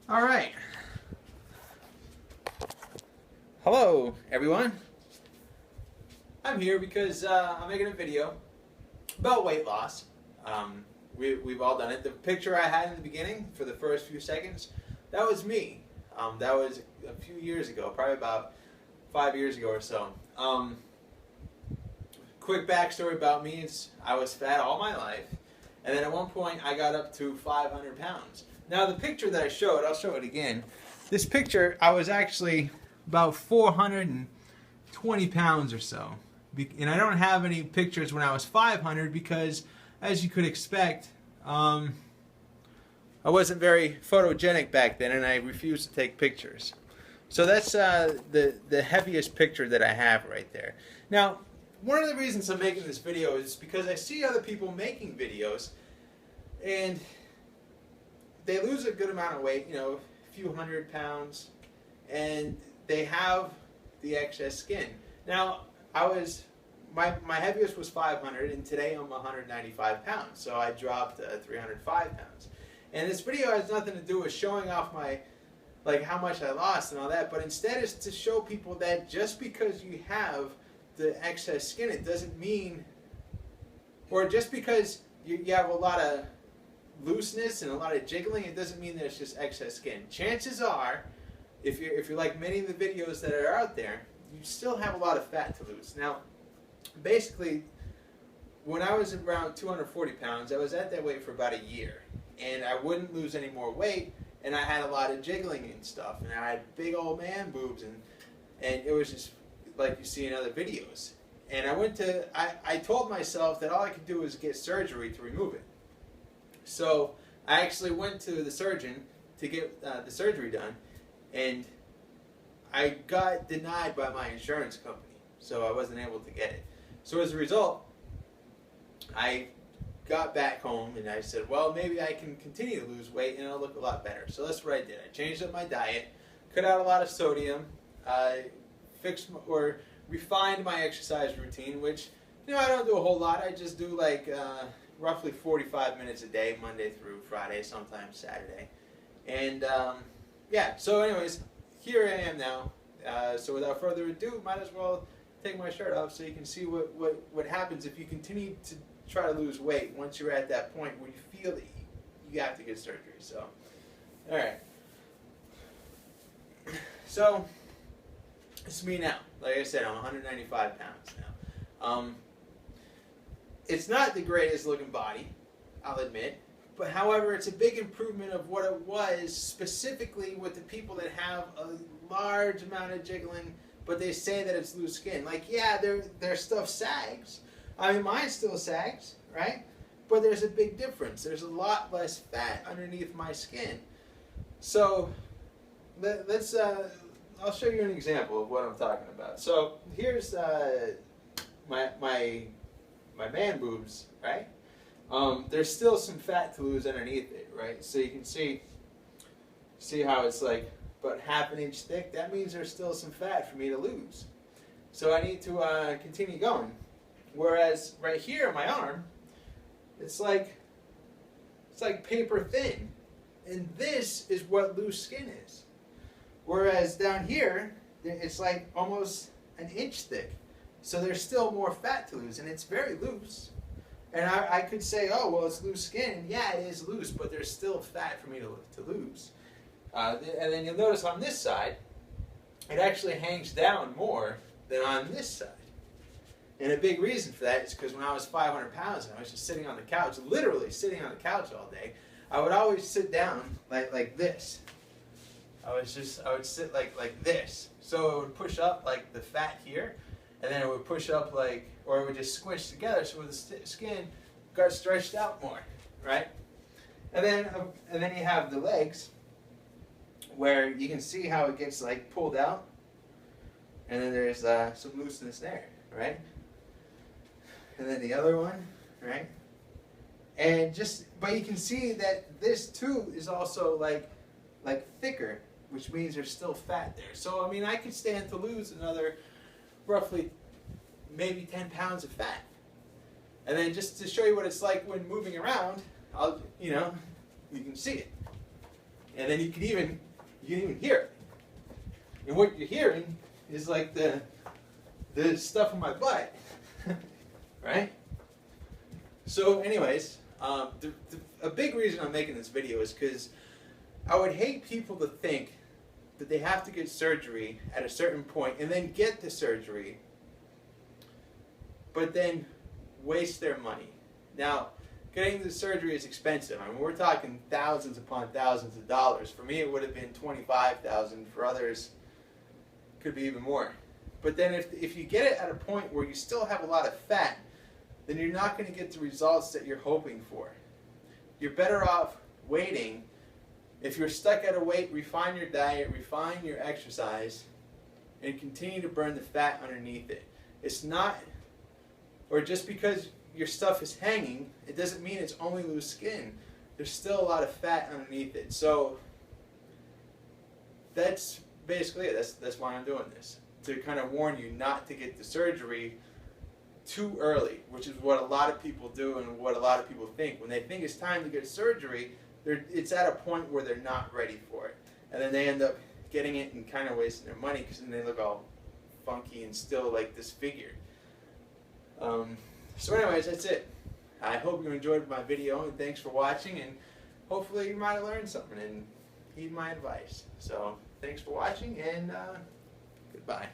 All right. Hello, everyone. I'm here because I'm making a video about weight loss. We've all done it. The picture I had in the beginning for the first few seconds, that was me. That was a few years ago, probably about 5 years ago or so. Quick backstory about me is I was fat all my life, and then at one point I got up to 500 pounds. Now the picture that I showed, I'll show it again. This picture, I was actually about 420 pounds or so. And I don't have any pictures when I was 500 because, as you could expect, I wasn't very photogenic back then and I refused to take pictures. So that's the heaviest picture that I have right there. Now, one of the reasons I'm making this video is because I see other people making videos and they lose a good amount of weight, you know, a few hundred pounds, and they have the excess skin. Now, my heaviest was 500, and today I'm 195 pounds, so I dropped 305 pounds. And this video has nothing to do with showing off how much I lost and all that, but instead is to show people that just because you have the excess skin, it doesn't mean, or just because you have a lot of looseness and a lot of jiggling, it doesn't mean that it's just excess skin. Chances are, if you're like many of the videos that are out there, you still have a lot of fat to lose. Now, basically, when I was around 240 pounds, I was at that weight for about a year, and I wouldn't lose any more weight, and I had a lot of jiggling and stuff, and I had big old man boobs, and it was just like you see in other videos. And I told myself that all I could do was get surgery to remove it. So I actually went to the surgeon to get the surgery done, and I got denied by my insurance company, so I wasn't able to get it. So as a result, I got back home and I said, well, maybe I can continue to lose weight and it'll look a lot better. So that's what I did. I changed up my diet, cut out a lot of sodium, refined my exercise routine, which, you know, I don't do a whole lot. I just do like roughly 45 minutes a day, Monday through Friday, sometimes Saturday. And yeah, so anyways, here I am now. So without further ado, might as well take my shirt off so you can see what happens if you continue to try to lose weight once you're at that point where you feel that you have to get surgery. So, all right. So, it's me now. Like I said, I'm 195 pounds now. It's not the greatest looking body, I'll admit. But however, it's a big improvement of what it was, specifically with the people that have a large amount of jiggling, but they say that it's loose skin. Like, yeah, their stuff sags. I mean, mine still sags, right? But there's a big difference. There's a lot less fat underneath my skin. So, let's, I'll show you an example of what I'm talking about. So, here's my man boobs, right? There's still some fat to lose underneath it, right? So you can see how it's like about ½ an inch thick. That means there's still some fat for me to lose. So I need to continue going. Whereas right here, my arm, it's like paper thin, and this is what loose skin is. Whereas down here, it's like almost an inch thick. So there's still more fat to lose, and it's very loose. And I could say, oh, well, it's loose skin. Yeah, it is loose, but there's still fat for me to lose. And then you'll notice on this side, it actually hangs down more than on this side. And a big reason for that is because when I was 500 pounds and I was just sitting on the couch, literally sitting on the couch all day, I would always sit down like this. I would sit like this. So it would push up like the fat here, and then it would push up or it would just squish together so the skin got stretched out more, right? And then you have the legs, where you can see how it gets like pulled out, and then there's some looseness there, right? And then the other one, right? And but you can see that this too is also like thicker, which means there's still fat there. So I mean, I could stand to lose another roughly maybe 10 pounds of fat. And then just to show you what it's like when moving around, you can see it. And then you can even hear it. And what you're hearing is like the stuff in my butt, right? So anyways, a big reason I'm making this video is because I would hate people to think that they have to get surgery at a certain point and then get the surgery, but then waste their money. Now, getting the surgery is expensive. I mean, we're talking thousands upon thousands of dollars. For me, it would have been $25,000. For others, it could be even more. But then if you get it at a point where you still have a lot of fat, then you're not going to get the results that you're hoping for. You're better off waiting. If you're stuck at a weight, refine your diet, refine your exercise, and continue to burn the fat underneath it. It's not, or just because your stuff is hanging, it doesn't mean it's only loose skin. There's still a lot of fat underneath it. So that's basically it. That's why I'm doing this. To kind of warn you not to get the surgery too early, which is what a lot of people do and what a lot of people think. When they think it's time to get surgery, it's at a point where they're not ready for it. And then they end up getting it and kind of wasting their money because then they look all funky and still like disfigured. So anyways, that's it. I hope you enjoyed my video, and thanks for watching, and hopefully you might have learned something and heed my advice. So thanks for watching, and goodbye.